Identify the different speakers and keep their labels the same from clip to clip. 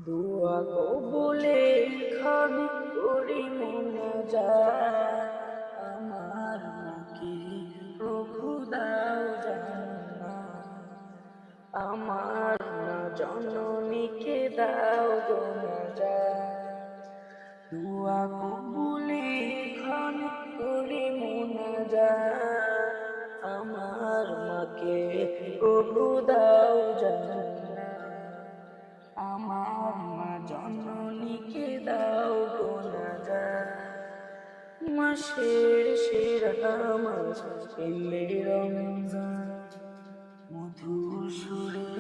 Speaker 1: দোয়া কবুলে খানি করি মোনাজাত, আমার নাকি প্রভু দাও জান্নাত, আমার না জননীকে দাও গো নাজাত। দোয়া কবুলে খানি করি মোনাজাত, আমার মাকে প্রভু দাও জান্নাত, আমার মা জননীকে দাও গো নাজাত। মাসের সেরা মাস এলে রমজান, মধুর সুরে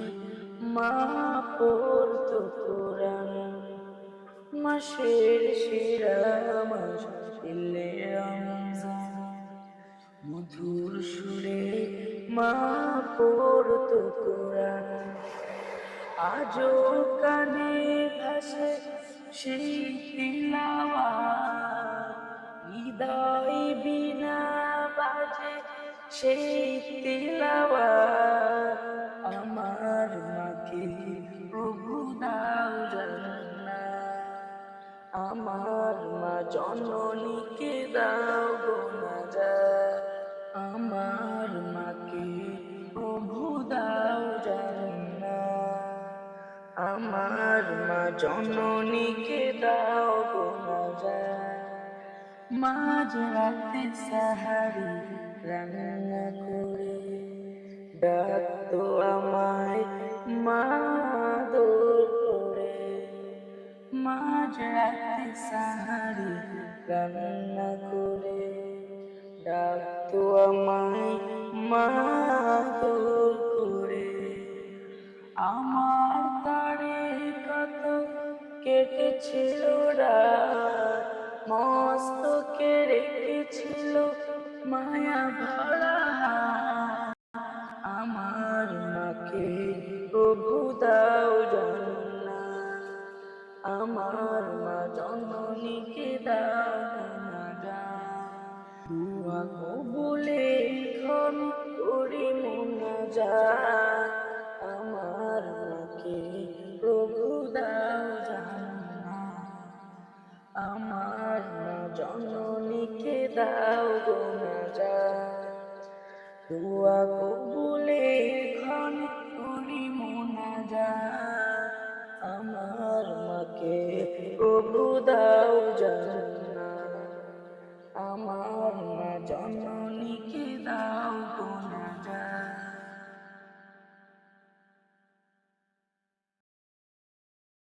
Speaker 1: মা পড়তো কোরআন। মাসের সেরা মাস এলে রমজান, মধুর সুরে মা পড়তো কোরআন। আজও কানে ভাসে সেই তিলাওয়াত, হৃদয় বিনা বাজে সেই তিলাওয়াত, আমার মাকে প্রভু দাও জান্নাত, আমার মা জননীকে দাও গো নাজাত, আমার মাকে প্রভু দাও জান্নাত, আমার মা জননীকে দাও গো নাজাত। মাঝ রাতে সাহারি রান্না করে ডাকতো আমায় মা আদর করে। মাঝ রাতে সাহারি রান্না করে ডাকতো আমায় মা আদর করে। আমার তারে কত কেটেছিল রাত, মস্তকে রেখেছিল মায়া ভরা হাত, আমার মাকে প্রভু দাও জান্নাত, আমার মা জননীকে দাও নাজাত। দোয়া কবুলে খানি করি মোনাজাত, আমার মাকে প্রভু দাও জান্নাত, আমার মা জননীকে দাও গো নাজাত। দোয়া কবুলে খানি করি মোনাজাত, আমার মাকে প্রভু দাও জান্নাত।